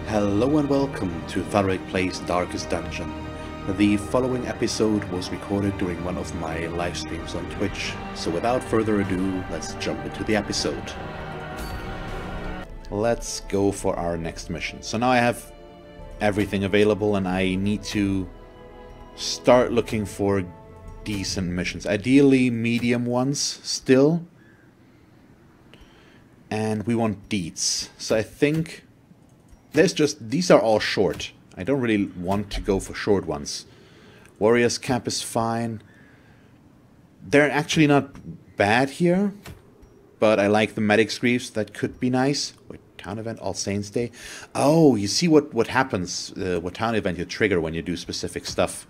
Hello and welcome to Thalric Plays Darkest Dungeon. The following episode was recorded during one of my live streams on Twitch, so without further ado, let's jump into the episode. Let's go for our next mission. So now I have everything available and I need to start looking for decent missions. Ideally medium ones still. And we want deeds. So I think these are all short. I don't really want to go for short ones. Warrior's Cap is fine. They're actually not bad here, but I like the Medic's Griefs. That could be nice. Wait, town event, All Saints Day. Oh, you see what happens, what town event you trigger when you do specific stuff.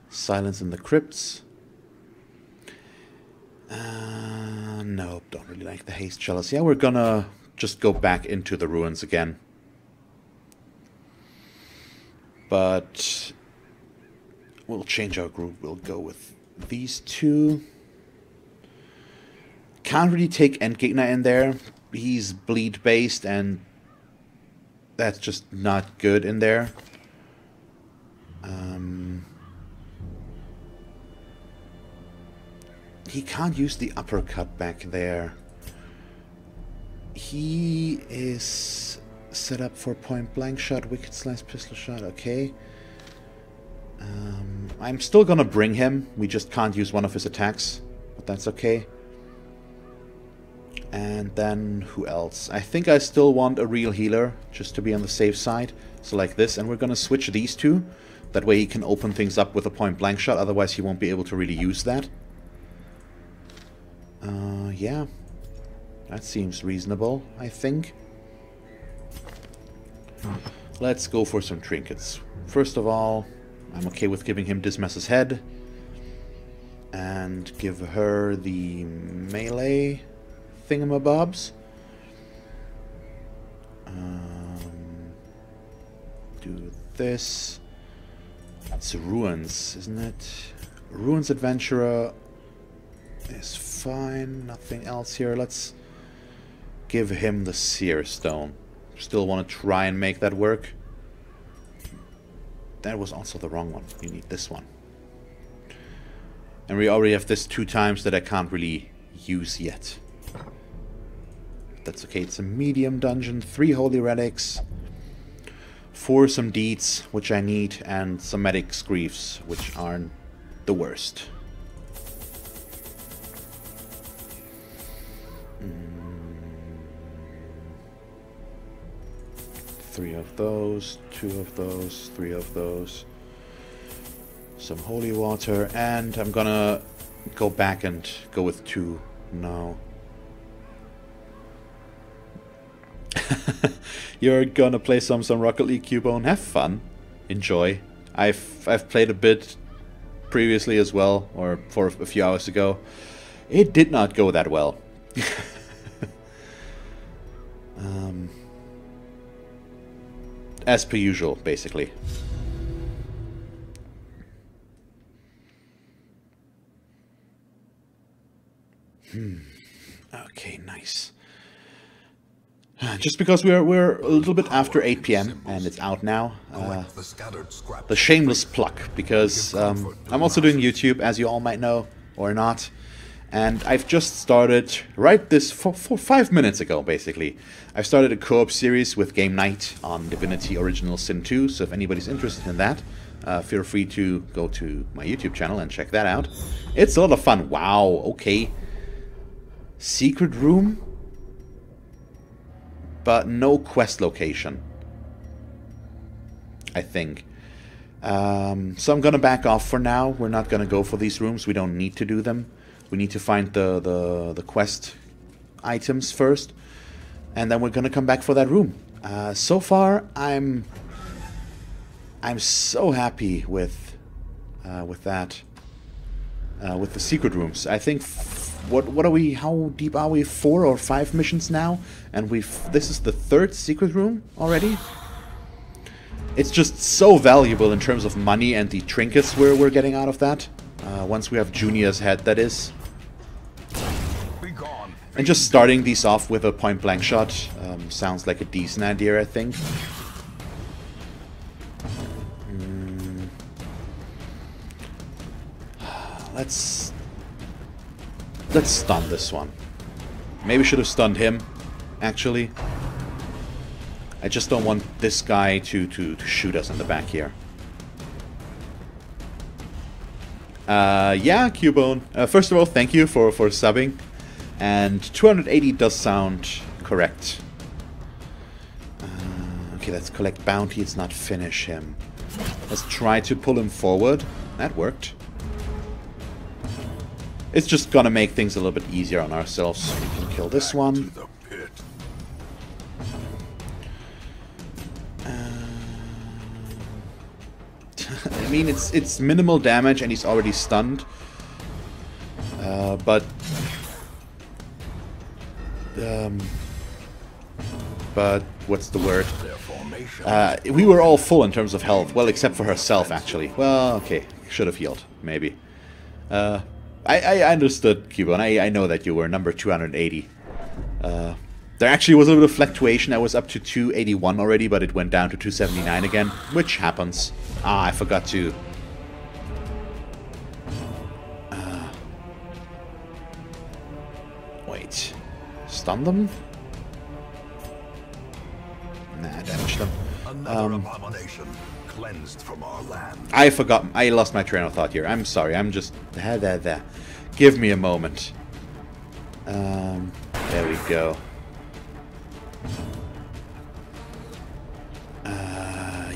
Silence in the Crypts. Nope, don't really like the Haste Chalice. Yeah, we're gonna just go back into the ruins again. But we'll change our group. We'll go with these two. Can't really take Endgegner in there. He's bleed based and that's just not good in there. He can't use the uppercut back there. He is set up for point blank shot, wicked slice, pistol shot, okay. I'm still gonna bring him. We just can't use one of his attacks, but that's okay. And then who else? I think I still want a real healer, just to be on the safe side. So like this, and we're gonna switch these two. That way he can open things up with a point blank shot, otherwise he won't be able to really use that. Yeah. That seems reasonable, I think. Let's go for some trinkets. First of all, I'm okay with giving him Dismiss's head. And give her the melee thingamabobs. Do this. It's Ruins, isn't it? Ruins Adventurer is fine. Nothing else here. Let's give him the Seer Stone. Still want to try and make that work. That was also the wrong one. You need this one. And we already have this 2 times that I can't really use yet. That's okay. It's a medium dungeon. 3 holy relics. 4 some deeds, which I need. And some Medic's Griefs, which aren't the worst. 3 of those, 2 of those, 3 of those. Some holy water, and I'm gonna go back and go with 2 now. You're gonna play some Rocket League, Cubone. Have fun. Enjoy. I've played a bit previously as well, or for a few hours ago. It did not go that well. As per usual, basically. Okay, nice. Just because we're a little bit after 8 PM and it's out now. The shameless plug, because I'm also doing YouTube, as you all might know, or not. And I've just started, right this, for 5 minutes ago, basically. I've started a co-op series with Game Night on Divinity Original Sin 2, so if anybody's interested in that, feel free to go to my YouTube channel and check that out. It's a lot of fun. Wow, okay. Secret room, but no quest location, I think. So I'm gonna back off for now. We're not gonna go for these rooms. We don't need to do them. We need to find the quest items first, and then we're gonna come back for that room. So far, I'm so happy with that, with the secret rooms. I think what are we? How deep are we? 4 or 5 missions now, and this is the 3rd secret room already. It's just so valuable in terms of money and the trinkets we're getting out of that. Once we have Junior's head, that is. And just starting these off with a point-blank shot sounds like a decent idea, I think. Let's stun this one. Maybe should have stunned him, actually. I just don't want this guy to shoot us in the back here. Yeah, Cubone. First of all, thank you for subbing. And 280 does sound correct. Okay, let's collect bounty. Let's not finish him. Let's try to pull him forward. That worked. It's just gonna make things a little bit easier on ourselves. We can kill this one. I mean, it's minimal damage and he's already stunned. But what's the word? We were all full in terms of health. Well, except for herself, actually. Well, okay. Should have healed, maybe. I understood, Cubone. I know that you were number 280. There actually was a little bit of fluctuation. I was up to 281 already, but it went down to 279 again, which happens. Ah, I forgot to... wait. Stun them? Nah, damage them. Another abomination cleansed from our land. I forgot. I lost my train of thought here. I'm sorry. I'm just... There. Give me a moment. There we go.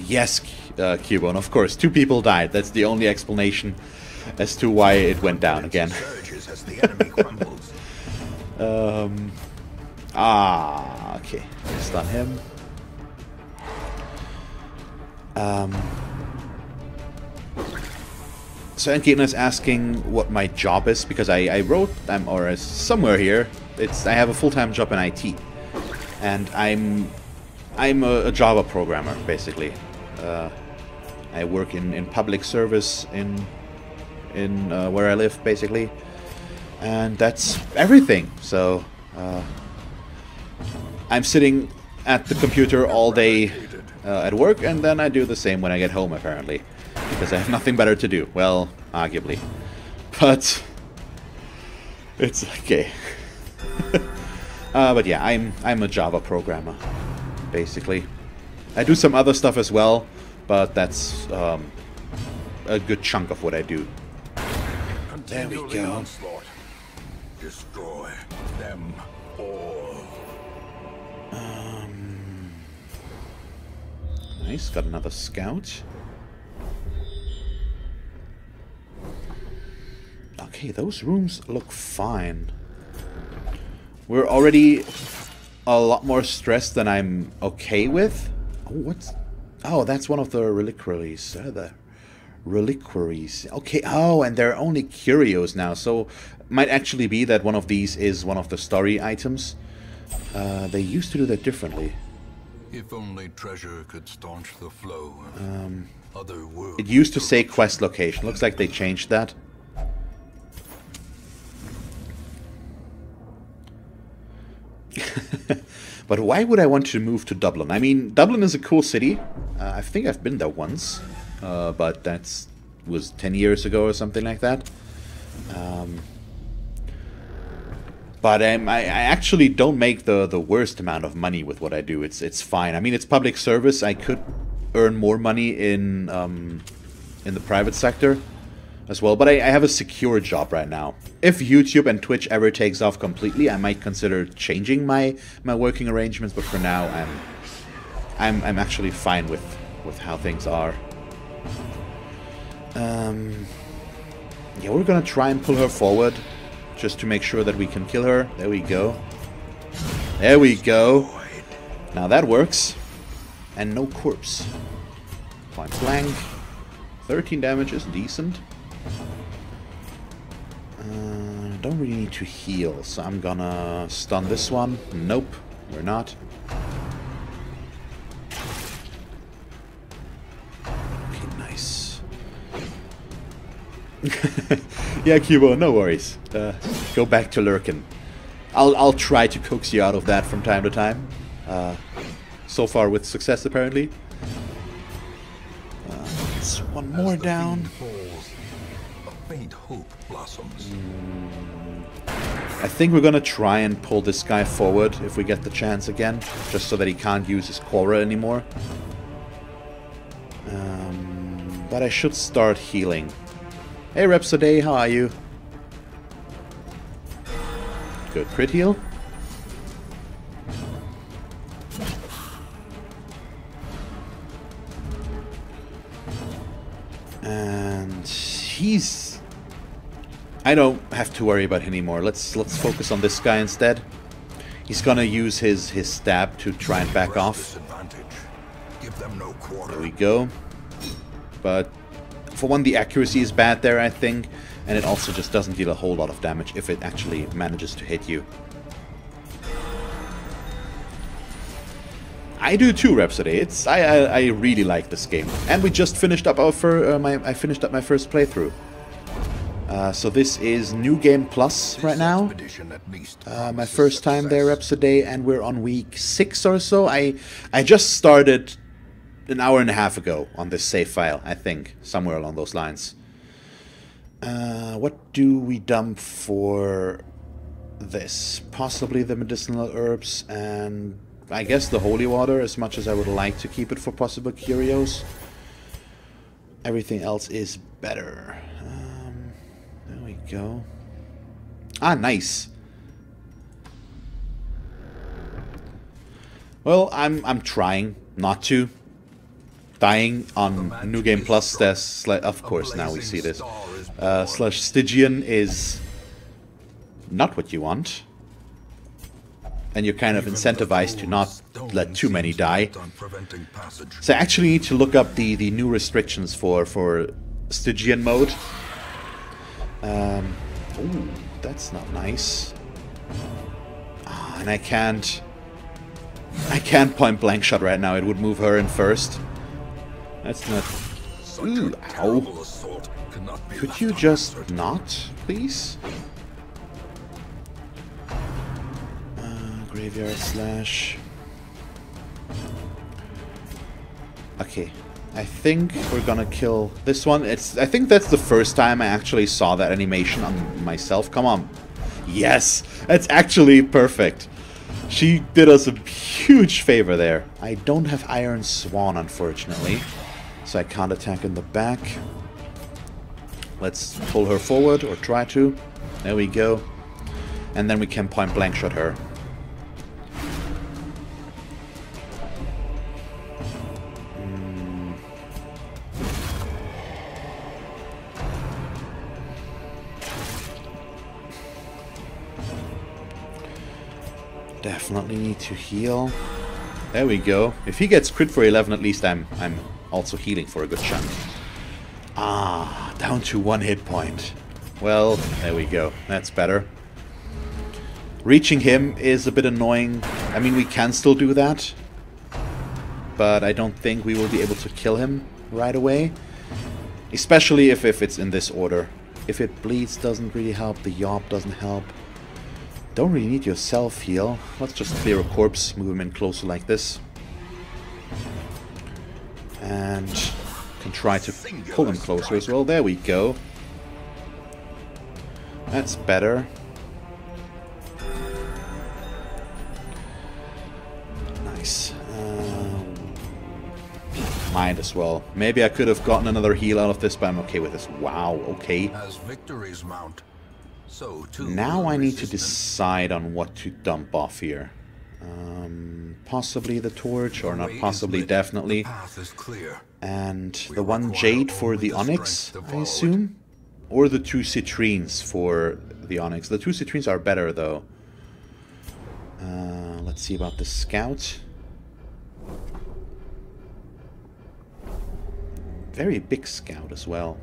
Yes, Cubone, of course. 2 people died. That's the only explanation as to why it went down again. Okay. Stun him. So Endgegner is asking what my job is, because I wrote, or somewhere here, I have a full-time job in IT. And I'm a Java programmer, basically. I work in public service in where I live, basically, and that's everything. So I'm sitting at the computer all day at work, and then I do the same when I get home, apparently, because I have nothing better to do. Well, arguably, but it's okay. But yeah, I'm a Java programmer, basically. I do some other stuff as well, but that's a good chunk of what I do. There we go. Destroy them all. Nice, got another scout. Okay, those rooms look fine. We're already a lot more stressed than I'm okay with. Oh, what's... Oh, that's one of the reliquaries. The reliquaries. Okay, oh, and they're only curios now, so might actually be that one of these is one of the story items. They used to do that differently. If only treasure could staunch the flow of other worlds. It used to say quest location. Looks like they changed that. But why would I want to move to Dublin? I mean, Dublin is a cool city. I think I've been there once, but that was 10 years ago or something like that. But I actually don't make the worst amount of money with what I do. It's fine. I mean, it's public service. I could earn more money in the private sector as well, but I have a secure job right now. If YouTube and Twitch ever takes off completely, I might consider changing my working arrangements, but for now I'm actually fine with how things are. Yeah, we're gonna try and pull her forward just to make sure that we can kill her. There we go. There we go. Now that works. And no corpse. Point blank. 13 damage is decent. Don't really need to heal, so I'm gonna stun this one. Nope, we're not. Okay, nice. Yeah, Cubo, no worries. Go back to lurking. I'll try to coax you out of that from time to time. So far with success, apparently. It's one more down. sweet hope blossoms. I think we're gonna try and pull this guy forward if we get the chance again, just so that he can't use his Quora anymore. But I should start healing. Hey Rhapsody, how are you? Good crit heal. And he's... I don't have to worry about him anymore. Let's focus on this guy instead. He's gonna use his stab to try and back off. There we go. But for one, the accuracy is bad there, I think, and it also just doesn't deal a whole lot of damage if it actually manages to hit you. I do too, Rhapsody. I really like this game, and we just finished up our I finished up my first playthrough. So this is New Game Plus right now. My first time there, Rhapsody, and we're on week 6 or so. I just started an hour and a half ago on this save file, I think, somewhere along those lines. What do we dump for this? Possibly the medicinal herbs and I guess the holy water, as much as I would like to keep it for possible curios. Everything else is better. There we go. Ah, nice. Well, I'm trying not to. Dying on New Game Plus, there's, of course, now we see this. Slash Stygian is not what you want. And you're kind of incentivized to not let too many die. So I actually need to look up the new restrictions for Stygian mode. Ooh, that's not nice. Ah, and I can't point blank shot right now. It would move her in first. That's not... Ooh, ow. Could you just not, please? Graveyard slash... Okay. I think we're gonna kill this one. I think that's the first time I actually saw that animation on myself. Come on. Yes! That's actually perfect. She did us a huge favor there. I don't have Iron Swan, unfortunately. So I can't attack in the back. Let's pull her forward, or try to. There we go. And then we can point blank shot her. Definitely need to heal. There we go. If he gets crit for 11, at least I'm also healing for a good chunk. Ah, down to 1 hit point. Well, there we go. That's better. Reaching him is a bit annoying. I mean, we can still do that, but I don't think we will be able to kill him right away. Especially if it's in this order. If it bleeds, doesn't really help. The Yob doesn't help. Don't really need your self-heal. Let's just clear a corpse, move him in closer like this. And can try to pull him closer as well. There we go. That's better. Nice. Might as well. Maybe I could have gotten another heal out of this, but I'm okay with this. Wow, okay. As victories mount, so too now I need to decide on what to dump off here. Possibly the torch, or not possibly, definitely. And the one jade for the onyx, I assume? Or the 2 citrines for the onyx. The 2 citrines are better, though. Let's see about the scout. Very big scout as well.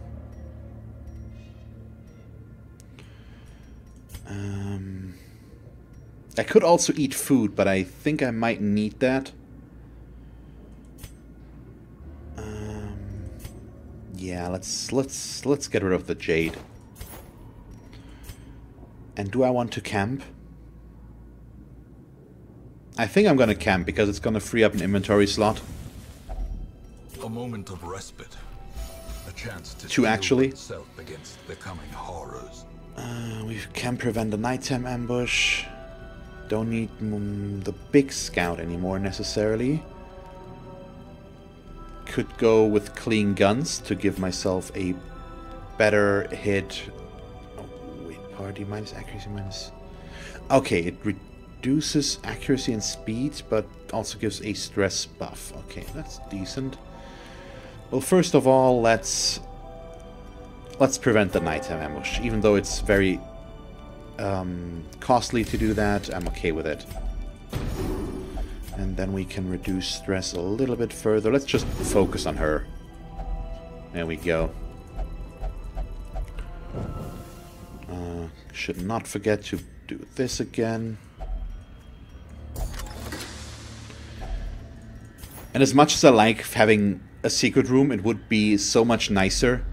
I could also eat food, but I think I might need that. Yeah, let's get rid of the jade. And do I want to camp? I think I'm gonna camp because it's gonna free up an inventory slot. A moment of respite. A chance to Two, actually. Against the coming horrors. We can prevent the nighttime ambush. Don't need the big scout anymore, necessarily. Could go with clean guns to give myself a better hit. Oh, wait, party minus accuracy minus... Okay, it reduces accuracy and speed, but also gives a stress buff. Okay, that's decent. Well, first of all, let's prevent the nighttime ambush. Even though it's very costly to do that, I'm okay with it. And then we can reduce stress a little bit further. Let's just focus on her. There we go. Should not forget to do this again. And as much as I like having a secret room, it would be so much nicer.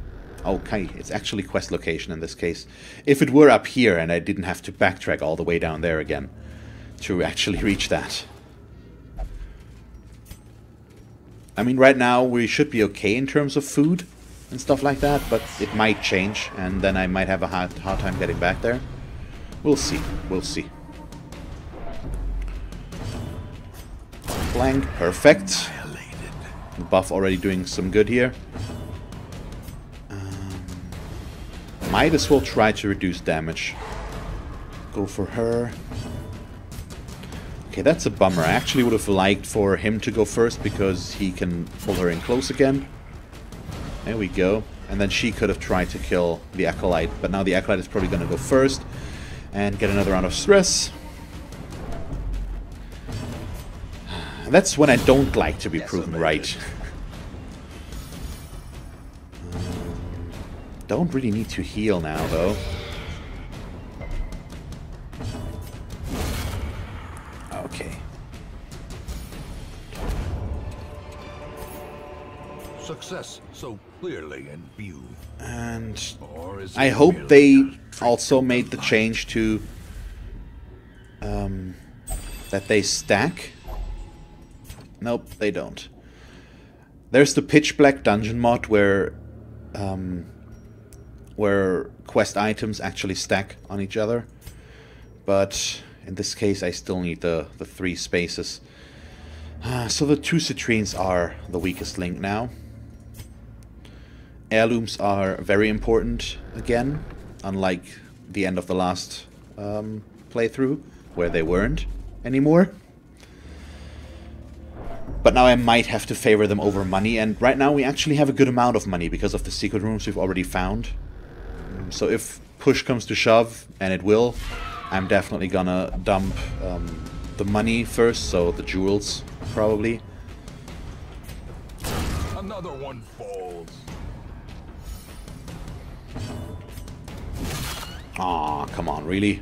Okay, it's actually quest location in this case. If it were up here and I didn't have to backtrack all the way down there again to actually reach that. I mean, right now we should be okay in terms of food and stuff like that, but it might change, and then I might have a hard time getting back there. We'll see. We'll see. Flank, perfect. Buff already doing some good here. Might as well try to reduce damage. Go for her. Okay, that's a bummer. I actually would have liked for him to go first because he can pull her in close again. There we go. And then she could have tried to kill the Acolyte, but now the Acolyte is probably going to go first and get another round of stress. And that's when I don't like to be proven right. Don't really need to heal now, though. Okay. Success so clearly in view. And I hope they also made the change to that they stack. Nope, they don't. There's the pitch black dungeon mod where quest items actually stack on each other, but in this case I still need the 3 spaces. So the 2 citrines are the weakest link now. Heirlooms are very important again, unlike the end of the last playthrough, where they weren't anymore. But now I might have to favor them over money, and right now we actually have a good amount of money because of the secret rooms we've already found. So if push comes to shove, and it will, I'm definitely gonna dump the money first, so the jewels, probably. Another one falls. Aw, come on, really?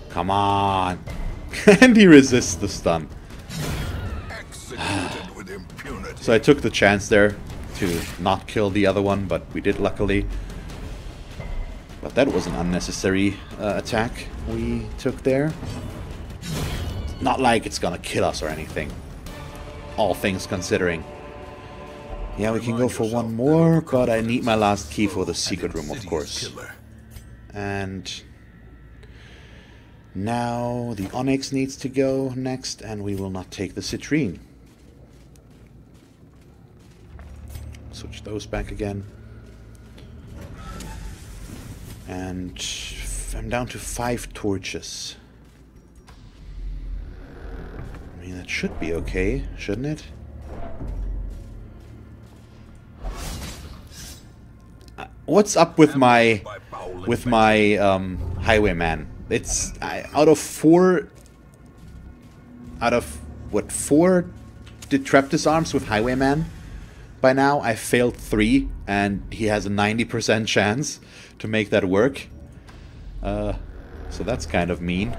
Come on! And he resists the stun. Executed with impunity. So I took the chance there to not kill the other one, but we did, luckily. But that was an unnecessary attack we took there. Not like it's gonna kill us or anything, all things considering. Yeah, we can go for one more, but I need my last key for the secret room, of course. And now the Onyx needs to go next, and we will not take the citrine. Switch those back again. And I'm down to 5 torches. I mean, that should be okay, shouldn't it? What's up with my highwayman? It's out of 4 Detreptus arms with highwayman. By now, I failed 3, and he has a 90% chance to make that work. So that's kind of mean.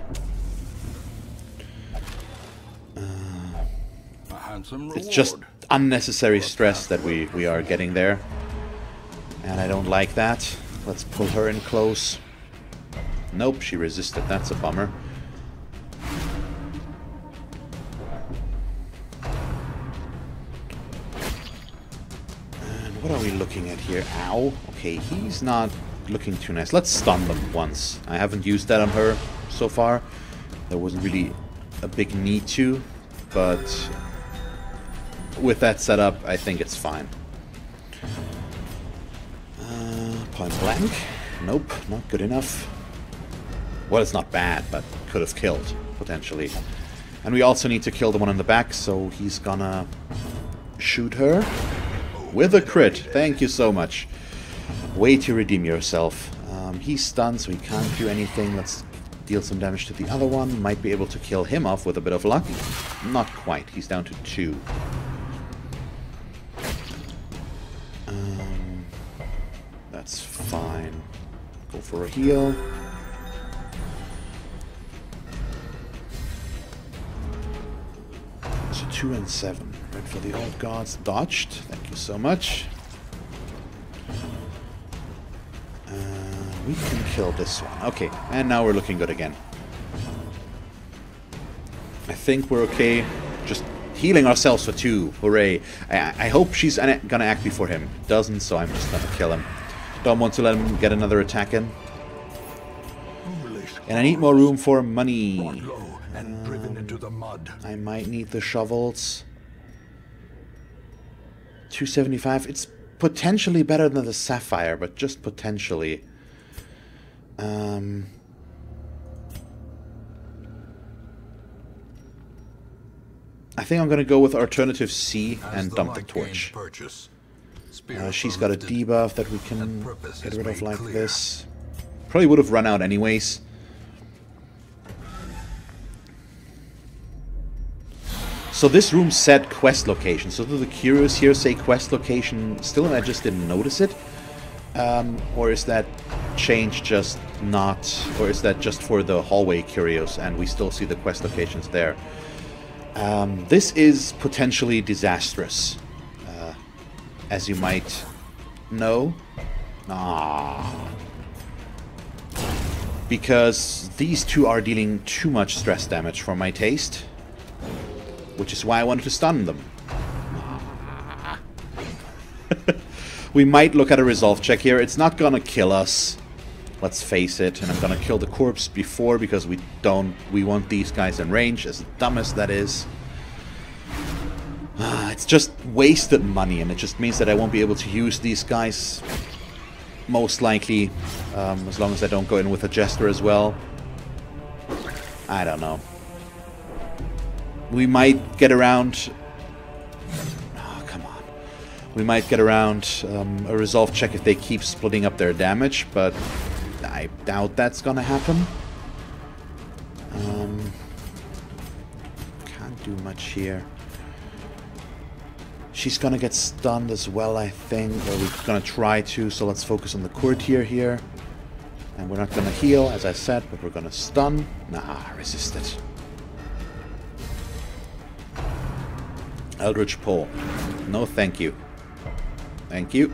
It's just unnecessary stress that we are getting there. And I don't like that. Let's pull her in close. Nope, she resisted. That's a bummer. what are we looking at here? Ow. Okay, he's not looking too nice. Let's stun them once. I haven't used that on her so far. There wasn't really a big need to, but with that setup, I think it's fine. Point blank. Nope, not good enough. Well, it's not bad, but could have killed, potentially. And we also need to kill the one in the back, so he's gonna shoot her with a crit. Thank you so much. Way to redeem yourself. He's stunned, so he can't do anything. Let's deal some damage to the other one. Might be able to kill him off with a bit of luck. Not quite. He's down to 2. That's fine. Go for a heal. So 2 and 7. Right for the old gods. Dodged. Thank you so much. We can kill this one. Okay, and now we're looking good again. I think we're okay. Just healing ourselves for 2. Hooray. I hope she's gonna act before him. Doesn't, so I'm just gonna kill him. Don't want to let him get another attack in. And I need more room for money. I might need the shovels. 275. It's potentially better than the sapphire, but just potentially. I think I'm gonna go with alternative C and dump the torch. She's got a debuff that we can get rid of like this. Probably would have run out anyways. So this room said quest location. So do the curious here say quest location still and I just didn't notice it? Or is that change just not... Or is that just for the hallway curios and we still see the quest locations there? This is potentially disastrous. As you might know. Because these two are dealing too much stress damage for my taste. Which is why I wanted to stun them. We might look at a resolve check here. It's not gonna kill us. Let's face it. And I'm gonna kill the corpse before because we want these guys in range, as dumb as that is. It's just wasted money, and it just means that I won't be able to use these guys, most likely, as long as I don't go in with a jester as well. I don't know. We might get around... Oh, come on. We might get around a resolve check if they keep splitting up their damage, but I doubt that's gonna happen. Can't do much here. She's gonna get stunned as well, I think, or we're gonna try to, so let's focus on the courtier here. And we're not gonna heal, as I said, but we're gonna stun. Nah, resist it. Eldritch Pull. No, thank you. Thank you.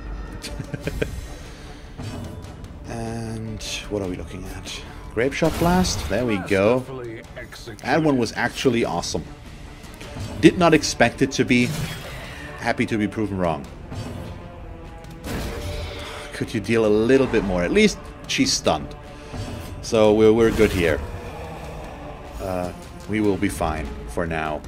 And what are we looking at? Grapeshot Blast? There we go. That one was actually awesome. Did not expect it to be. Happy to be proven wrong. Could you deal a little bit more? At least she's stunned. So we're good here. We will be fine for now.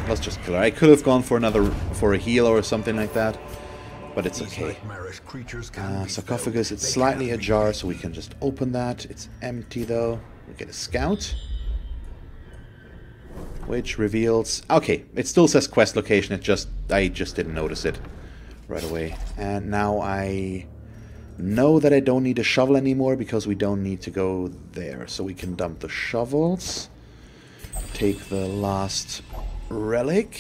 Let's just kill her. I could have gone for a heal or something like that, but it's okay. Sarcophagus, it's slightly ajar, so we can just open that. It's empty though. We get a scout, which reveals... Okay, it still says quest location, I just didn't notice it right away. And now I know that I don't need a shovel anymore because we don't need to go there. So we can dump the shovels. Take the last relic.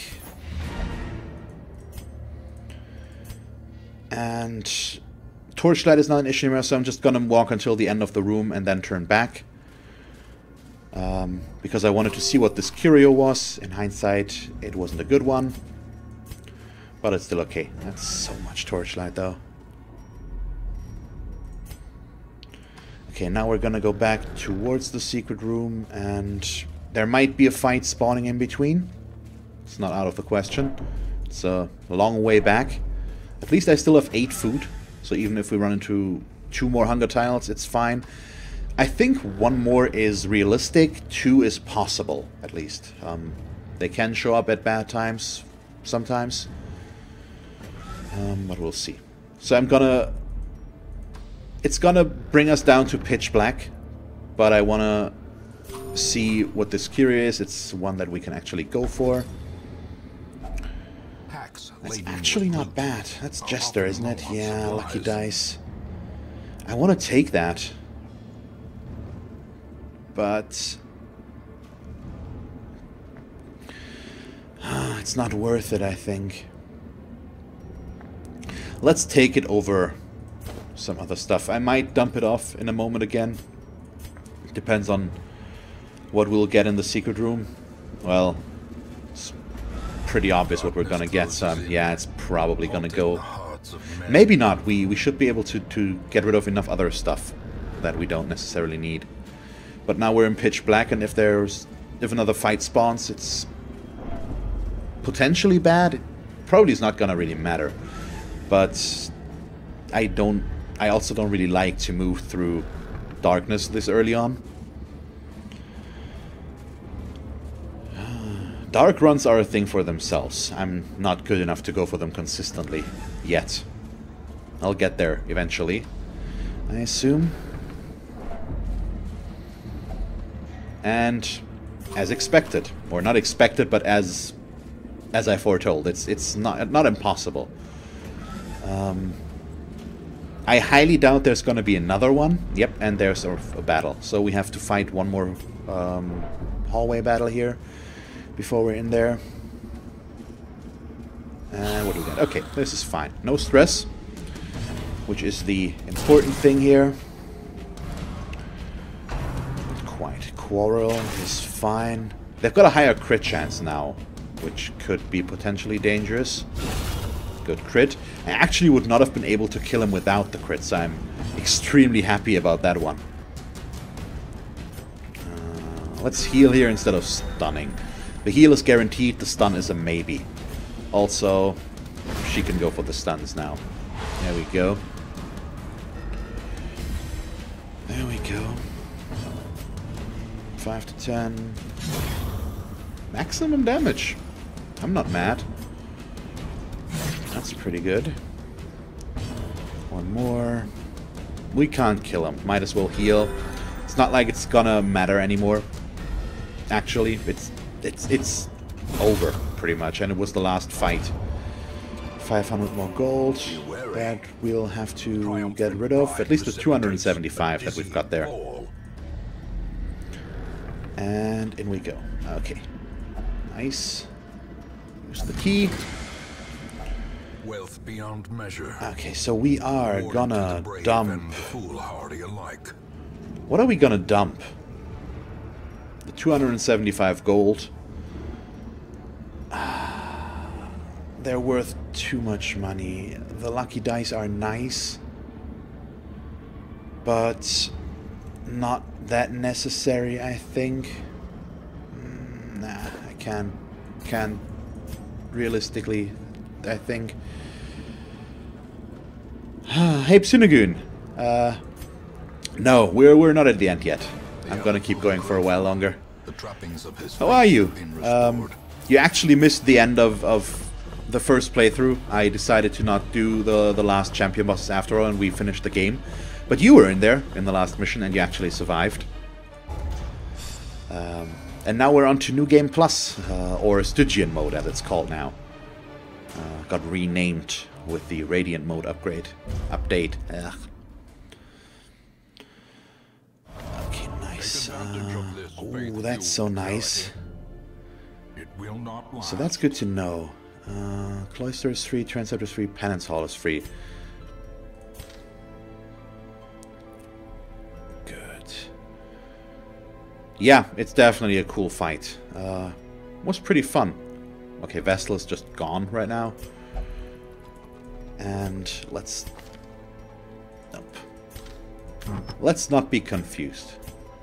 And torchlight is not an issue anymore, so I'm just gonna walk until the end of the room and then turn back. Because I wanted to see what this curio was. In hindsight, it wasn't a good one. But it's still okay. That's so much torchlight, though. Okay, now we're gonna go back towards the secret room, and there might be a fight spawning in between. It's not out of the question. It's a long way back. At least I still have 8 food, so even if we run into 2 more hunger tiles, it's fine. I think 1 more is realistic, 2 is possible, at least. They can show up at bad times, sometimes. But we'll see. So I'm gonna... It's gonna bring us down to pitch black, but I wanna see what this cure is. It's one that we can actually go for. That's actually not bad. That's Jester, isn't it? Yeah, lucky dice. I want to take that. But... it's not worth it, I think. Let's take it over some other stuff. I might dump it off in a moment again. It depends on what we'll get in the secret room. Well, it's pretty obvious what we're gonna get, so yeah, it's probably gonna go. Maybe not. We should be able to get rid of enough other stuff that we don't necessarily need. But now we're in pitch black, and if another fight spawns, it's potentially bad. It probably is not gonna really matter. But I also don't really like to move through darkness this early on. Dark runs are a thing for themselves. I'm not good enough to go for them consistently yet. I'll get there eventually, I assume. And as expected, or not expected, but as I foretold, it's not impossible. I highly doubt there's going to be another one. Yep, and there's a battle. So we have to fight one more hallway battle here before we're in there. And what do we got? Okay, this is fine. No stress, which is the important thing here. Not quite. Quarrel is fine. They've got a higher crit chance now, which could be potentially dangerous. Good crit. I actually would not have been able to kill him without the crit, so I'm extremely happy about that one. Let's heal here instead of stunning. The heal is guaranteed, the stun is a maybe. Also, she can go for the stuns now. There we go. There we go. 5 to 10. Maximum damage. I'm not mad. That's pretty good. One more. We can't kill him. Might as well heal. It's not like it's gonna matter anymore. Actually, it's over pretty much, and it was the last fight. 500 more gold. That we'll have to get rid of. At least the 275 that we've got there. And in we go. Okay. Nice. Use the key. Wealth beyond measure. Okay, so we are gonna dump. What are we gonna dump? The 275 gold. They're worth too much money. The lucky dice are nice, but not that necessary, I think. Nah, I can't realistically, I think. Hey, Psunagoon. No, we're not at the end yet. I'm gonna keep going for a while longer. How are you? You actually missed the end of the first playthrough. I decided to not do the last champion bosses after all, and we finished the game. But you were in there in the last mission, and you actually survived. And now we're on to New Game Plus, or Stygian mode as it's called now. Got renamed with the Radiant mode update. Ugh. Okay, nice. Oh, that's so nice. So that's good to know. Cloister is free, Transept is free, Penance Hall is free. Good. Yeah, it's definitely a cool fight. Was pretty fun. Okay, Vestal is just gone right now. And let's... Nope. Let's not be confused.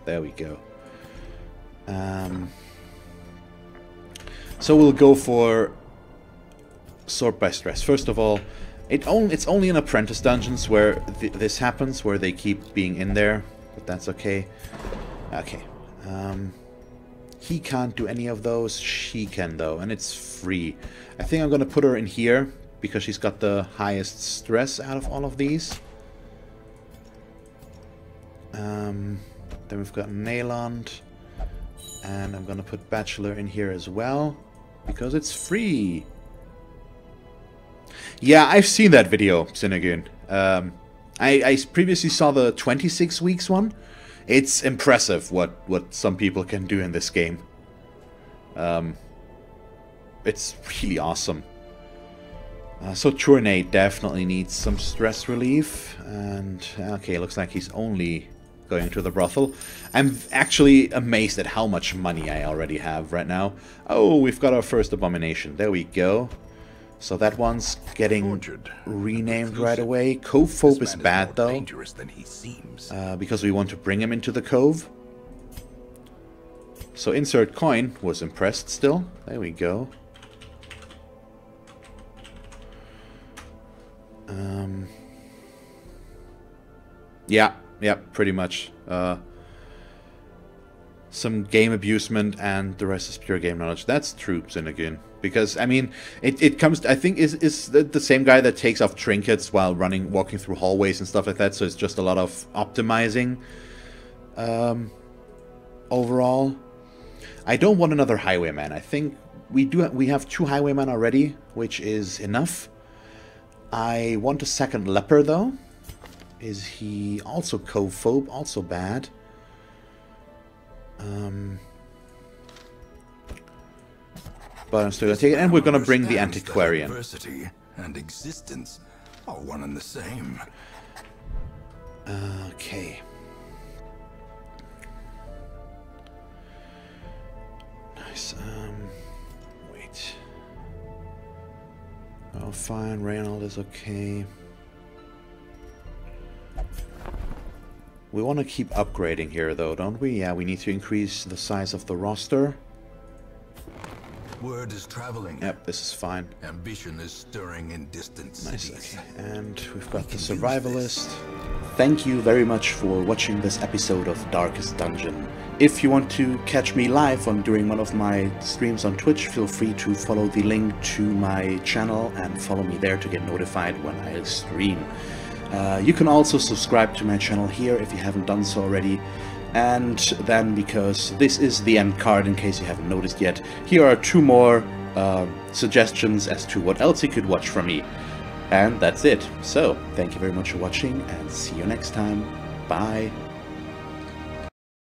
There we go. So we'll go for sort by stress. First of all, it's only in apprentice dungeons where this happens, where they keep being in there, but that's okay. Okay. He can't do any of those. She can, though, and it's free. I think I'm going to put her in here because she's got the highest stress out of all of these. Then we've got Nayland, and I'm going to put Bachelor in here as well because it's free. Yeah, I've seen that video, Synagoon. I previously saw the 26 weeks one. It's impressive what some people can do in this game. It's really awesome. So Tournay definitely needs some stress relief. And okay, looks like he's only going to the brothel. I'm actually amazed at how much money I already have right now. Oh, we've got our first abomination. There we go. So that one's getting renamed right away. Cove-phobe is bad, though, because we want to bring him into the cove. So insert coin was impressed still. There we go. Yeah, pretty much. Some game abusement and the rest is pure game knowledge. That's troops in again. Because, I mean, it comes, I think, is the same guy that takes off trinkets while walking through hallways and stuff like that, so it's just a lot of optimizing overall. I don't want another highwayman. I think we have 2 highwaymen already, which is enough. I want a second leper, though. Is he also cove-phobe? Also bad. But I'm still gonna take it, and we're gonna bring the antiquarian. Diversity and existence are one and the same. Okay. Nice. Wait. Oh, fine. Reynold is okay. We want to keep upgrading here, though, don't we? Yeah, we need to increase the size of the roster. Word is traveling. Yep, this is fine. Ambition is stirring in distant cities. Nice, okay. And we've got the survivalist. Thank you very much for watching this episode of Darkest Dungeon. If you want to catch me live during one of my streams on Twitch, feel free to follow the link to my channel and follow me there to get notified when I stream. You can also subscribe to my channel here if you haven't done so already. And then, because this is the end card in case you haven't noticed yet, here are 2 more suggestions as to what else you could watch from me. And that's it. So, thank you very much for watching and see you next time. Bye.